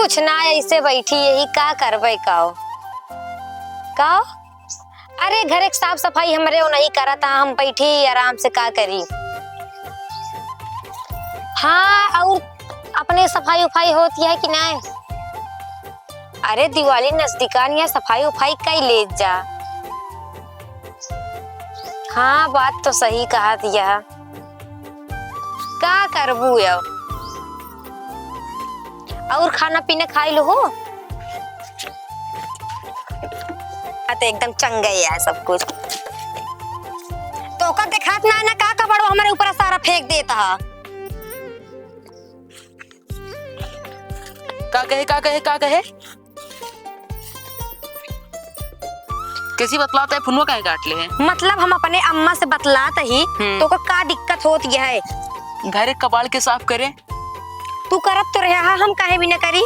कुछ ना ऐसे बैठी यही का करबे काओ का। अरे घर एक साफ सफाई हमरे वो नहीं करा था, हम बैठी आराम से का करी। हाँ और अपने सफाई उफाई होती है कि नहीं। अरे दिवाली नजदीकान या सफाई उफाई कई ले जा। हाँ बात तो सही कहा दिया, का करबू अब। और खाना पीना खाई लो हो तो एकदम चंगा है सब कुछ। तो का दिखात ना का कपड़ो हमारे ऊपर सारा फेंक देता है। का कहे कैसी बतलाता है फुनवा काहे काट ले है। मतलब हम अपने अम्मा से बतलाते ही तो का दिक्कत होती है। घर कबाड़ के साफ करे तू करत तो रहा, हम काहे भी न करी।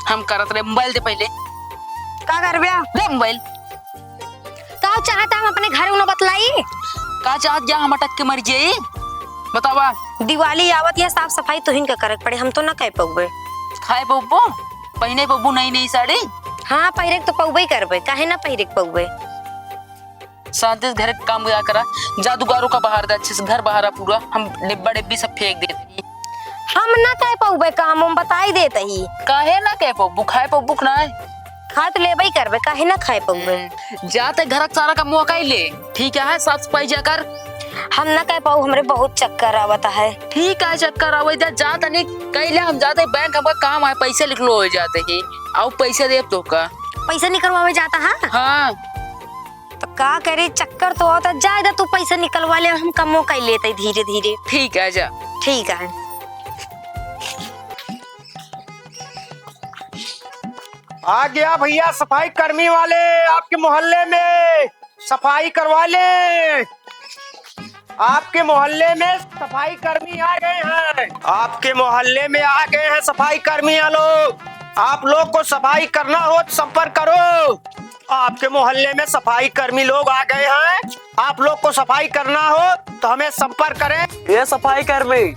हम करत रहे। मोबाइल दे पहले का करबे दे मोबाइल। का चाहता हम अपने घर उन्हें बतलाई। का चाहत जा हम अटक के मर जाई बतावा। दिवाली आवत या साफ सफाई तो हिन का करे पड़े, हम तो न कह पाऊबे। खाए बब्बू पहने बब्बू नई नई साड़ी। हाँ पहिरे तो पौबे करबे, काहे ना पहिरे पौबे। शांति से घर का काम करा। जादूगारों का बाहर दा अच्छे से घर बाहर पूरा। हम डिब्बा डिब्बी सब फेंक देते। हम ना कह पौबे काम हम बताई देते ही। काहे ना कह बब्बू खाए बब्बू ना है। खा तो लेबे करबे, काहे ना खाए पौबे। जाते घर का सारा का मौका ही ले। ठीक है साफ सफाई जाकर। हम ना कह पाऊ, हमरे बहुत चक्कर आवता है। ठीक है चक्कर आवे जा तनी कहले हम जाते बैंक हमका काम है पैसे लिख लो हो जाते ही आओ पैसे दे तो का पैसा निकलवावे जाता है। हाँ तो का करे चक्कर तो आता जा तू पैसा निकलवा ले, हम कमो कर लेते धीरे धीरे। ठीक है जा। ठीक है आ गया भैया सफाई कर्मी वाले, आपके मोहल्ले में सफाई करवा ले। आपके मोहल्ले में सफाई कर्मी आ गए हैं। आपके मोहल्ले में आ गए हैं सफाई कर्मी लोग। आप लोग को सफाई करना हो तो संपर्क करो। आपके मोहल्ले में सफाई कर्मी लोग आ गए हैं। आप लोग को सफाई करना हो तो हमें संपर्क करें। ये सफाई कर्मी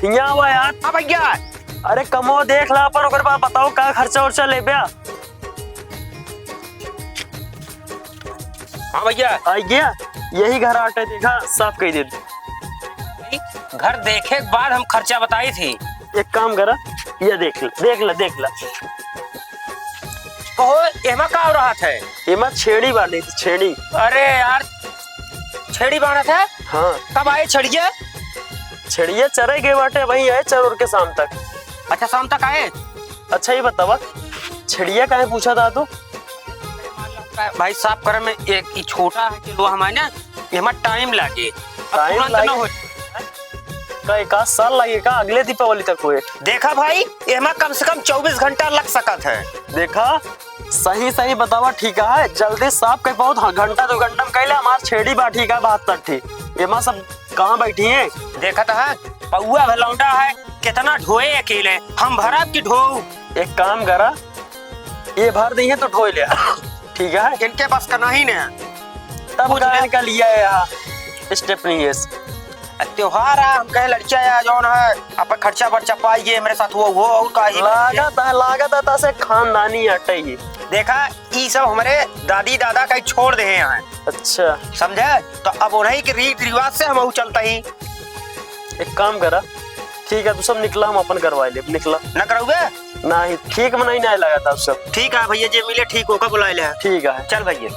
यहाँ हुआ यार। हाँ भैया। अरे कमो देख ला पर ओकर बाद बताओ का खर्चा उर्चा ले बिया। हाँ भैया आ गया यही घर आटे देखा साफ कही दे। घर देखे के बाद हम खर्चा बताई थी। एक काम करा ये देख ला। तो एमा का हो रहा था। एमा छेड़ी बांधी थी छेड़ी। अरे यार छेड़ी बांधा था। हाँ कब आए छड़िया। छेड़िया चरे गए बाटे वही आए चरोर के शाम तक। अच्छा शाम तक आए। अच्छा ये बतावा छेड़िया काहे पूछा था तू। भाई साफ करे में एक छोटा है चलो हमारे ना एमा टाइम लगे। टाइम लगे का एक साल लगेगा अगले दीपावली तक हुए। देखा भाई एमा कम से कम 24 घंटा लग सकत है। देखा सही बतावा ठीक है जल्दी साफ कर पाओ। घंटा 2 घंटा में कहले हमार छेड़ी बाठी का 72 थी। एमा सब कहाँ बैठी है। देखा था पौआ भलौंडा है कितना ढोए अकेले हम भरा की ढो। एक काम करा ये भर दी है तो ढो ले। ठीक है इनके पास का नहीं ना तब का लिया है यहाँ स्टेप नहीं है। त्योहार है हम कहे लड़कियां है जौन है अपन खर्चा बर्चा पाइए मेरे साथ वो और का ही लागत से खानदानी हटे ही। देखा ये सब हमारे दादी दादा का छोड़ दे हैं। अच्छा समझे तो अब उन्हीं के रीति रिवाज से हम चलता ही। एक काम करा ठीक है तू सब निकला हम अपन करवा ले निकला न करोगे नहीं ठीक में नहीं लगा था सब। ठीक है भैया जे मिले ठीक होकर बुला ले। ठीक है चल भैया।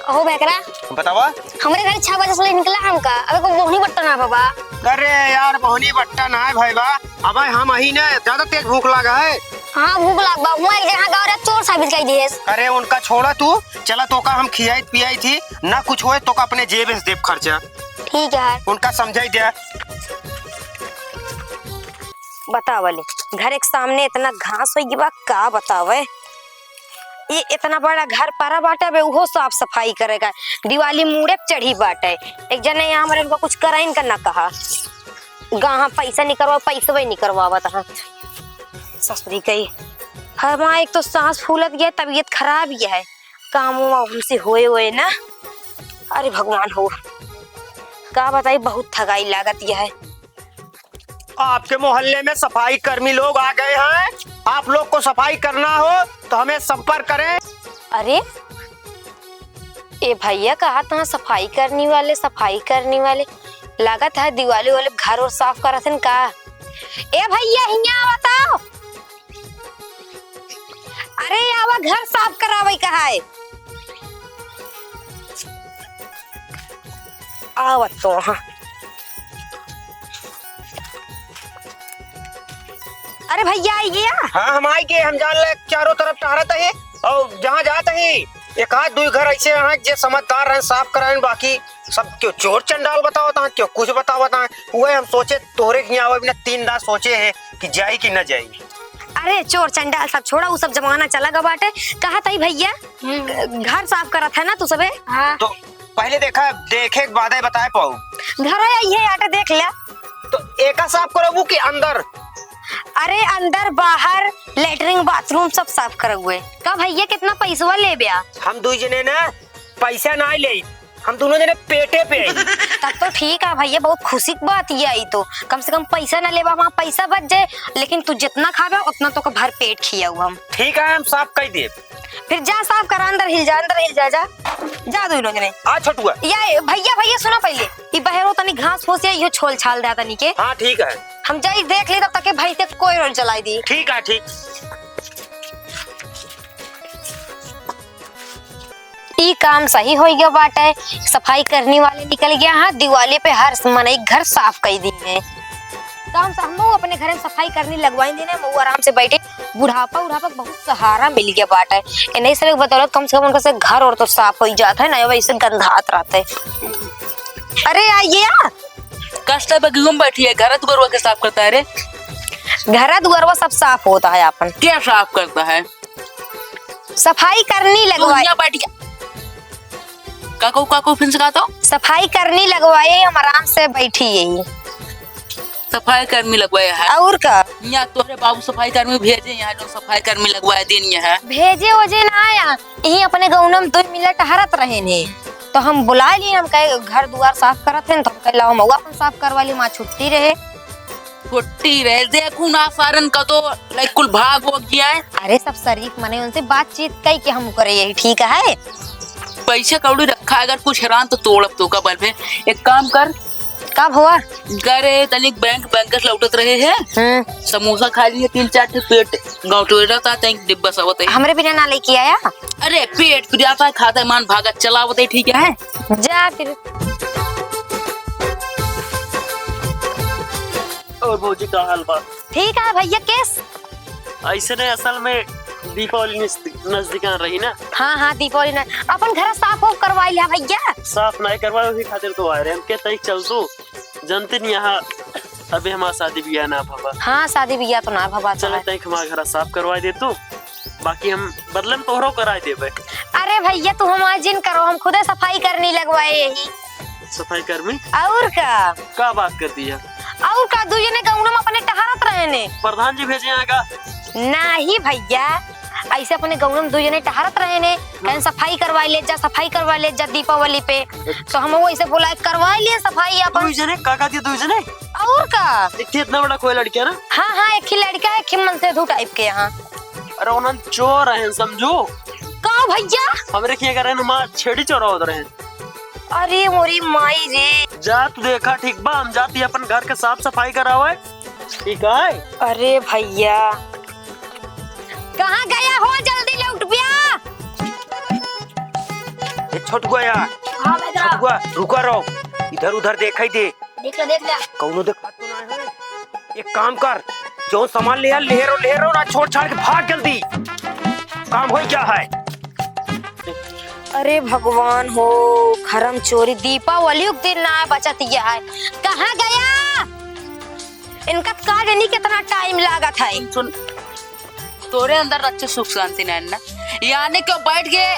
हो बेकरा बतावा हमरे घर 6 बजे से निकला हमका अबे को मोहनी बट्टा ना बाबा। अरे यार मोहनी बट्टा ना है भाई बा। अब हम ही ने ज्यादा तेज भूख लगा है। हाँ भूख लग बा हुआ एक जगह गाँव चोर साबित कर दिए। अरे उनका छोड़ा तू चला तो का हम खियाई पियाई थी ना कुछ होए तो का अपने जेब से देव खर्चा। ठीक है उनका समझाई दिया। बतावले घर एक सामने इतना घास हो गया का बतावे। ये इतना बड़ा घर पारा बाटा बे उहो साफ सफाई करेगा। दिवाली मुड़े चढ़ी बाटे एक जने यहाँ हमारे उनको कुछ कराइन करना कहा गाँव पैसा नहीं करवा पैसा वही नहीं करवावत है। ससुरी गई हमारा एक तो सांस फूलत गया तबीयत खराब गया है काम हमसे होए ना। अरे भगवान हो का बताई बहुत थकाई लागत यह है। आपके मोहल्ले में सफाई कर्मी लोग आ गए हैं। आप लोग को सफाई करना हो तो हमें संपर्क करें। अरे ए भैया कहा था सफाई करने वाले लागत है दिवाली वाले घर और साफ करत हन का। ए भैया हिया बताओ। अरे आवा घर साफ करावे कहा है। आवत तो हाँ। अरे भैया आई गया। हाँ हम आए गए। हम जान ले चारों तरफ टहरत है और जहाँ जात है एक आध दो घर ऐसे हैं जो समझदार रहे साफ कराएं, बाकी सब क्यों चोर चंडाल बतावता है, क्यों कुछ बतावता है। वही हम सोचे तोहरे के यहाँ बिना 3 रात सोचे हैं कि जाई कि न जाई। अरे चोर चंडाल सब छोड़ा, वो सब जमाना चला गया बाटे। कहा था भैया घर साफ करा था ना तू सबे। हाँ। तो पहले देखे के बाद बताए पाऊ। घर आया ये आटे देख लिया। तो एका साफ करो कि अंदर? अरे अंदर बाहर लेटरिंग बाथरूम सब साफ करे हुए। का भैया कितना पैसा ले बिया? हम दो जने ना पैसा ना ले, हम दोनों जने पेटे पे आई। तब तो ठीक है भैया, बहुत खुशी की बात ये आई। तो कम से कम पैसा ना लेवा, वहाँ पैसा बच जाए, लेकिन तू जितना खावे उतना तो का भर पेट खिया हुआ हम। ठीक है हम साफ कर दे। फिर जा साफ करा, अंदर हिल जा जा दोनों जने। आ छोटुआ या भैया सुना पहले ये बहरो तनी घास फूस या यो छोल छाल दे तनी के। हाँ ठीक है हम जाई देख ली तब तक के भाई से कोई रोल चलाई दी। ठीक है ठीक। ई काम सही हो गया बाटे। सफाई करने वाले निकल गया। हाँ दिवाली पे हर मनई घर साफ कर दी है। तो हम अपने घर में सफाई करने लगवाई देने मऊ आराम से बैठे। बुढ़ापा बहुत सहारा मिल गया बाटे। नहीं से बदौलत कम से कम उनका से घर और तो साफ हो ही जाता है ना, वैसे गंधात रहते है। अरे आइए कष्ट पे घूम बैठी है, घर दुआर के साफ करता है रे। घर दुआर सब साफ होता है। अपन क्या साफ करता है? सफाई करनी लगवाई। काको फिर से कहता हूँ सफाई करनी लगवाए, हम आराम से बैठी यही। सफाई कर्मी लगवाया है और का यहाँ तोहरे बाबू सफाई कर्मी भेजे, यहाँ लोग सफाई कर्मी लगवाया दिन है। भेजे वजे ना आया, यही अपने गाँव में 2 मिनट हरत रहे ने तो हम बुला लिए। हम कहे घर दुआर साफ करत हैं तो हम कहे लाओ मऊआ अपन साफ करवा ली। माँ छुट्टी रहे देखू ना सारन का तो लाइक कुल भाग हो गया है। अरे सब शरीफ मने उनसे बातचीत कई के हम करे यही ठीक है। पैसे कौड़ी रखा, अगर कुछ हैरान तो तोड़ब तो का बल पे एक काम कर। कब हुआ? करे तनिक बैंक लौटत रहे हैं, समोसा खा लिए 3-4 पेट गाँव टोटा डिब्बा सब होते। हमरे बिना ना लेके आया। अरे पेट फिर आता है, खाता है मान भागा चला होते। ठीक है जा फिर। और भौजी का हाल बा? ठीक है भैया। केस ऐसे ने असल में दीपावली नजदीक आ रही ना। हाँ दीपावली ना अपन घर साफ करवा लिया भैया। साफ नहीं करवाए उसी खातिर तो आ रहे हम। कहते चल तू जनते नहीं यहाँ अभी हमारा शादी ब्याह ना भवा। हाँ शादी ब्याह तो ना भवा। चल हमारा घर साफ करवा दे तू, बाकी हम बदले में तोहरो कराए देबे। अरे भैया तू हम जिन करो, हम खुदे सफाई करने लगवाए यही। सफाई कर्मी और का बात कर दी है? और का दूजने गाँव में अपने टहरत रहे ने। प्रधान जी भेजे यहाँ का? नहीं भैया, ऐसे अपने गाँव में 2 जने टहरत रहे ने, कहीं सफाई करवा ले जा दीपावली पे। तो हम वो ऐसे बोला करवा लिए सफाई अपन। 2 जने का दिया? 2 जने और का? इतना बड़ा कोई लड़किया ना? हाँ एक ही लड़का है, खिमन से धू टाइप के यहाँ। अरे उन्होंने चोर है समझो। का भैया? हमरे किया करे ना माँ छेड़ी चोरा होते रहे। अरे मोरी माई रे। जा तू देखा ठीक बा, हम जाती अपन घर के साफ सफाई करावे। ठीक है। अरे भैया कहाँ गया हो? जल्दी लौट बिया। छोटुआ यार। हाँ छोटुआ रुका रहो, इधर उधर देखा ही दे। देख ले कौनो देखा तो ना है। एक काम कर, जो सामान ले लेरो ना छोड़ छाड़ के भाग जल्दी। काम हो क्या है? अरे भगवान हो, खरम चोरी दीपावली के दिन ना बचत यह है। कहाँ गया? इनका का जानी कितना टाइम लागत है। सुन तोरे अंदर अच्छे सुख शांति नहीं ना, यानी क्यों बैठ गए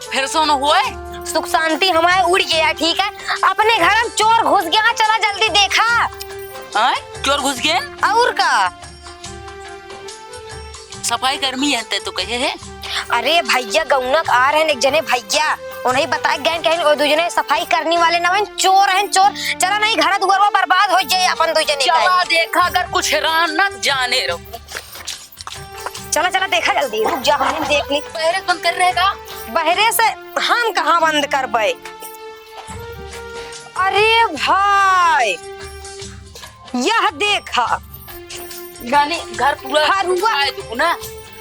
फिर से ना हुआ है? सुख शांति हमारे उड़ गया। ठीक है अपने घर में चोर घुस गया, चला जल्दी देखा। चोर घुस गए और का? सफाई कर्मी है तो कहे है। अरे भैया गौनक आ रहे एक जने भैया उन्हें बताए गए कहीं और दूजने सफाई करने वाले ना बन, चोर हैं चोर। चला नहीं घर दुआर बर्बाद हो जाए अपन दूजने का। चला देखा अगर कुछ रान न जाने रहो। चला चला देखा जल्दी, रुक जा हमने देख ली। पहले बंद कर रहेगा। बहरे से हम कहाँ बंद कर पाए। अरे भाई यह देखा यानी घर पूरा हाँ, रुआ।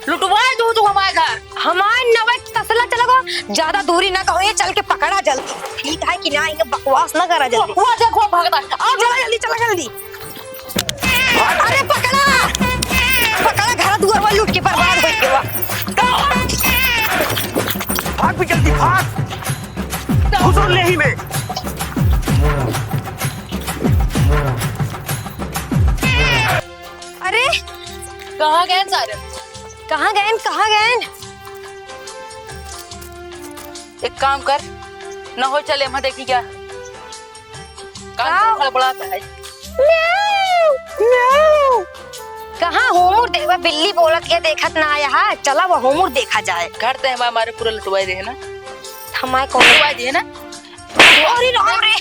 लुटवाए दो तू हमारे घर। हमारे नवे तसला चलो, ज्यादा दूरी ना कहो, ये चल के पकड़ा जल्दी। ठीक है कि ना, इन्हें बकवास ना करा जल्दी। वो देखो भागता है। आओ चला जल्दी, चला जल्दी। अरे पकड़ा पकड़ा, घर दुआर वाले लूट के बर्बाद हो गया। भाग भी जल्दी भाग, हुजूर ले ही में। अरे कहाँ गए सारे? कहाँ गए कहाँ गए? एक काम कर, न हो चले हम देखी क्या काम खड़बड़ाता है। कहाँ होमूर देखा, बिल्ली बोलत के देखत ना आया है। चला वो होमूर देखा जाए। घर ते हमारे पूरा लुटवाए दे है ना, हमारे कौन लुटवाए दे है ना। अरे राम रे,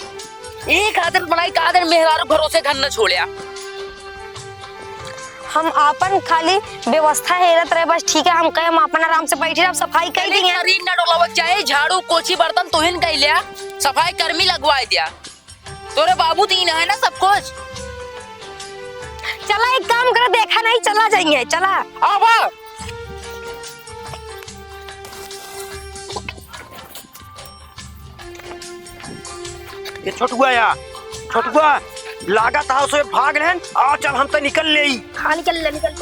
एक आदर बनाई का आदर मेहरारू भरोसे घर न छोड़िया। हम अपन खाली व्यवस्था हेरत रहे बस। ठीक है, हम कहे हम अपन आराम से बैठे अब सफाई कर देंगे। शरीर न डोलावक चाहे, झाड़ू पोछी बर्तन तो हिन कर लिया, सफाई कर्मी लगवाए दिया। तोरे बाबू तीन है ना सब कुछ। चला एक काम कर, देखा नहीं चला जाएंगे। चला अब ये छोटुआ या छोटुआ लागत है उसे भाग रहे। आ चल हम तो निकल ले। हाँ निकल निकल।